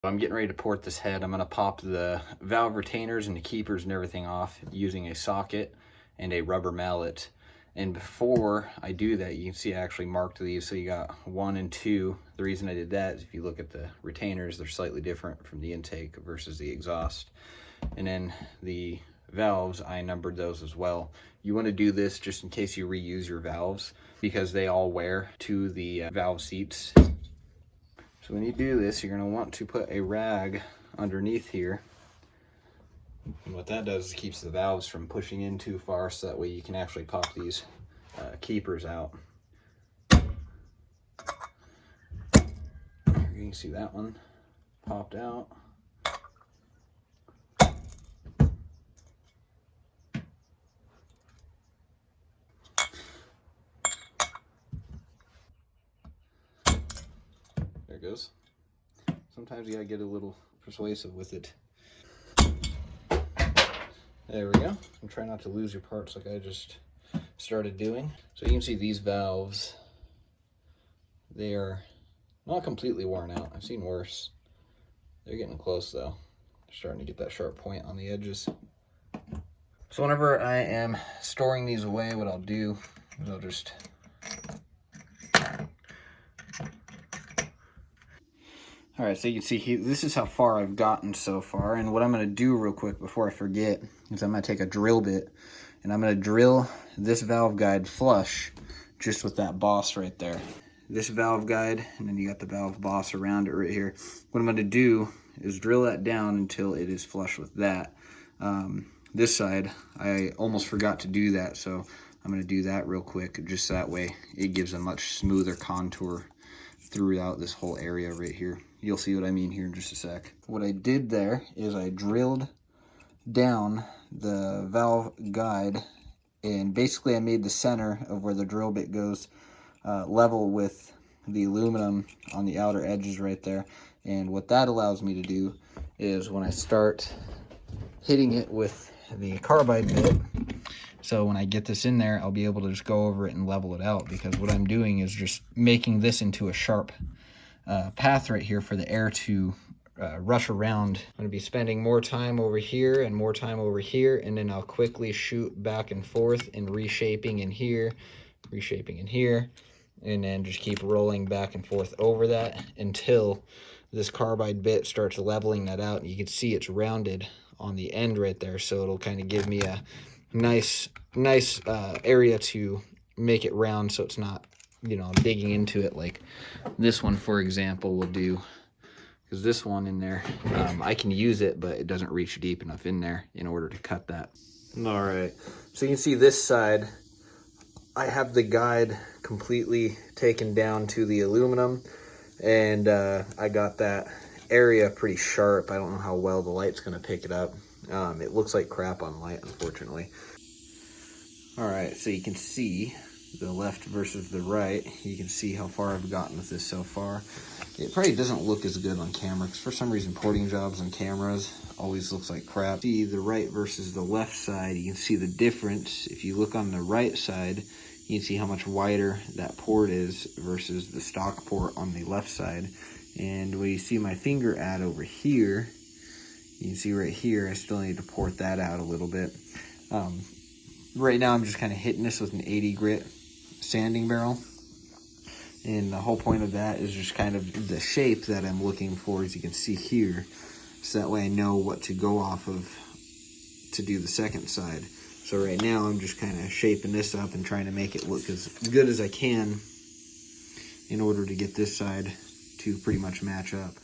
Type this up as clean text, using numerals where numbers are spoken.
I'm getting ready to port this head. I'm going to pop the valve retainers and the keepers and everything off using a socket and a rubber mallet. And before I do that, you can see I actually marked these. So you got 1 and 2. The reason I did that is if you look at the retainers, they're slightly different from the intake versus the exhaust. And then the valves, I numbered those as well. You want to do this just in case you reuse your valves because they all wear to the valve seats. So when you do this, you're going to want to put a rag underneath here. And what that does is keeps the valves from pushing in too far, so that way you can actually pop these keepers out. You can see that one popped out. There it goes. Sometimes you gotta get a little persuasive with it. There we go. And try not to lose your parts like I just started doing. So you can see these valves, they are not completely worn out. I've seen worse. They're getting close though. They're starting to get that sharp point on the edges. So whenever I am storing these away, what I'll do is I'll just all right, so you can see here, this is how far I've gotten so far. And what I'm going to do real quick before I forget is I'm going to take a drill bit and I'm going to drill this valve guide flush just with that boss right there. This valve guide, and then you got the valve boss around it right here. What I'm going to do is drill that down until it is flush with that. This side, I almost forgot to do that, so I'm going to do that real quick, just that way it gives a much smoother contour throughout this whole area right here. You'll see what I mean here in just a sec. What I did there is I drilled down the valve guide, and basically I made the center of where the drill bit goes level with the aluminum on the outer edges right there. And what that allows me to do is when I start hitting it with the carbide bit, so when I get this in there, I'll be able to just go over it and level it out, because what I'm doing is just making this into a sharp path right here for the air to rush around. I'm going to be spending more time over here and more time over here, and then I'll quickly shoot back and forth and reshaping in here, and then just keep rolling back and forth over that until this carbide bit starts leveling that out. And you can see it's rounded on the end right there, so it'll kind of give me a nice area to make it round, so it's not, you know, digging into it like this one, for example, will do. Because this one in there, I can use it, but it doesn't reach deep enough in there in order to cut that. All right, so you can see this side, I have the guide completely taken down to the aluminum, and I got that area pretty sharp. I don't know how well the light's going to pick it up. It looks like crap on light, unfortunately. All right, so you can see the left versus the right. You can see how far I've gotten with this so far. It probably doesn't look as good on camera, because for some reason porting jobs on cameras always looks like crap. See the right versus the left side, you can see the difference. If you look on the right side, you can see how much wider that port is versus the stock port on the left side. And when you see my finger at over here, you can see right here, I still need to port that out a little bit. Right now I'm just kind of hitting this with an 80 grit sanding barrel. And the whole point of that is just kind of the shape that I'm looking for, as you can see here. So that way I know what to go off of to do the second side. So right now I'm just kind of shaping this up and trying to make it look as good as I can in order to get this side to pretty much match up.